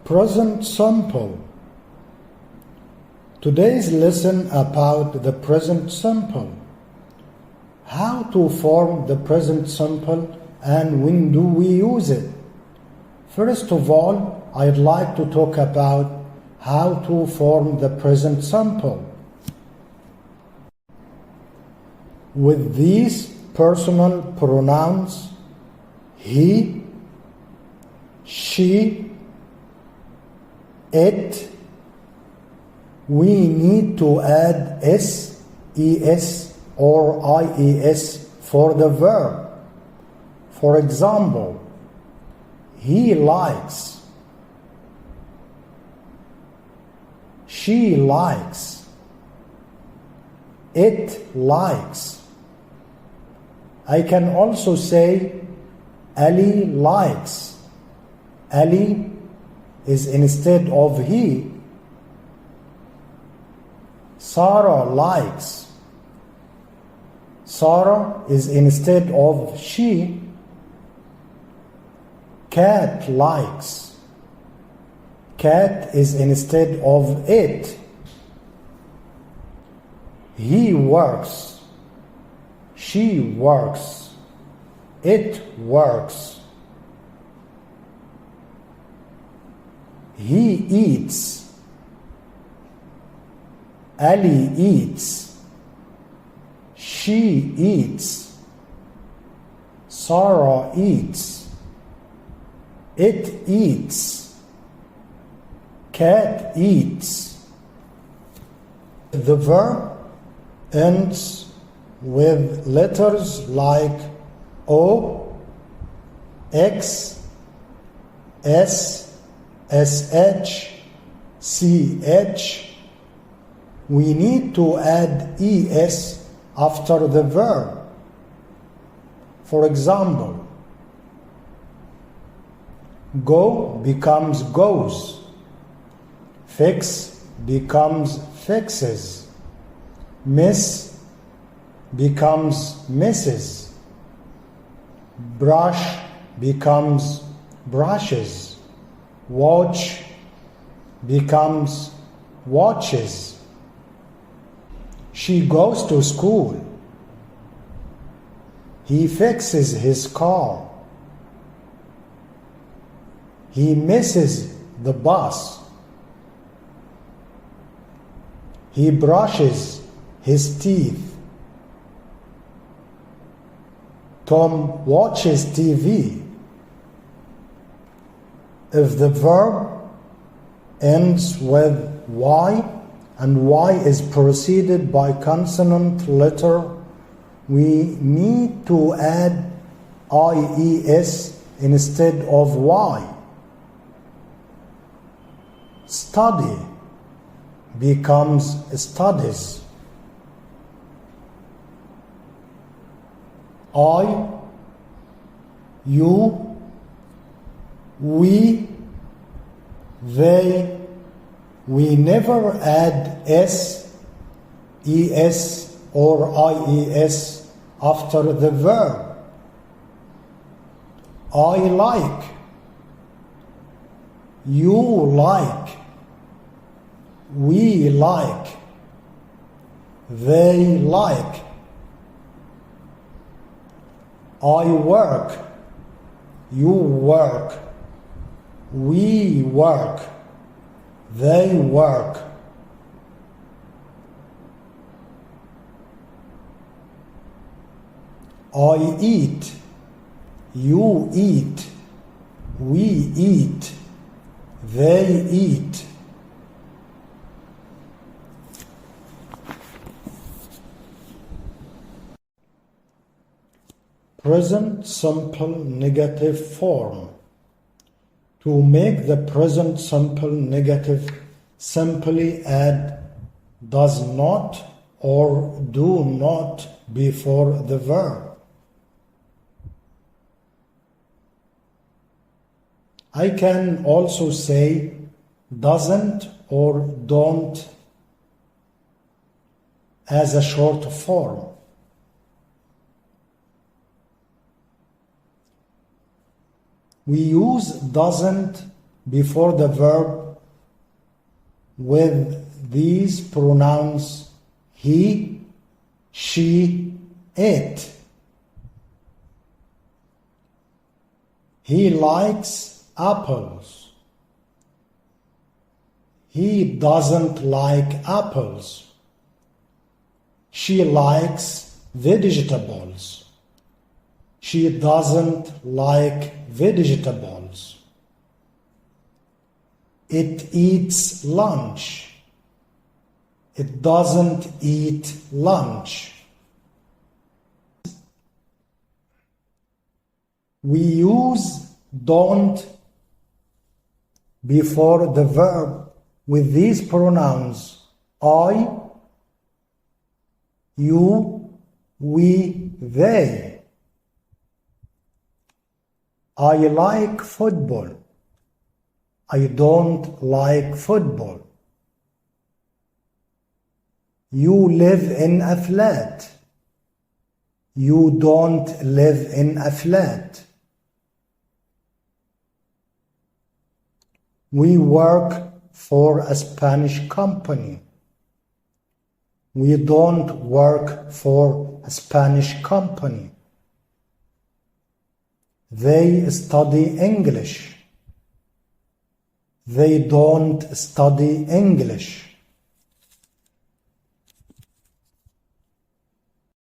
Present simple. Today's lesson about the present simple. How to form the present simple and when do we use it? First of all, I'd like to talk about how to form the present simple. With these personal pronouns, he, she, it, we need to add s, es, or ies for the verb. For example, he likes, she likes, it likes. I can also say Ali likes. Ali is instead of he. Sarah likes. Sarah is instead of she. Cat likes. Cat is instead of it. He works. She works. It works. He eats. Ali eats. She eats. Sarah eats. It eats. Cat eats. The verb ends with letters like O, X, S, SH, CH. We need to add ES after the verb. For example, go becomes goes, fix becomes fixes, miss becomes misses, brush becomes brushes, watch becomes watches. She goes to school. He fixes his car. He misses the bus. He brushes his teeth. Tom watches TV. If the verb ends with Y and Y is preceded by consonant letter, we need to add IES instead of Y. Study becomes studies. I, you, we, they, we never add S, ES, or IES after the verb. I like, you like, we like, they like. I work, you work, we work, they work. I eat, you eat, we eat, they eat. Present simple negative form. To make the present simple negative, simply add does not or do not before the verb. I can also say doesn't or don't as a short form. We use doesn't before the verb with these pronouns he, she, it. He likes apples. He doesn't like apples. She likes vegetables. She doesn't like vegetables. It eats lunch. It doesn't eat lunch. We use don't before the verb with these pronouns I, you, we, they. I like football. I don't like football. You live in a flat. You don't live in a flat. We work for a Spanish company. We don't work for a Spanish company. They study English. They don't study English.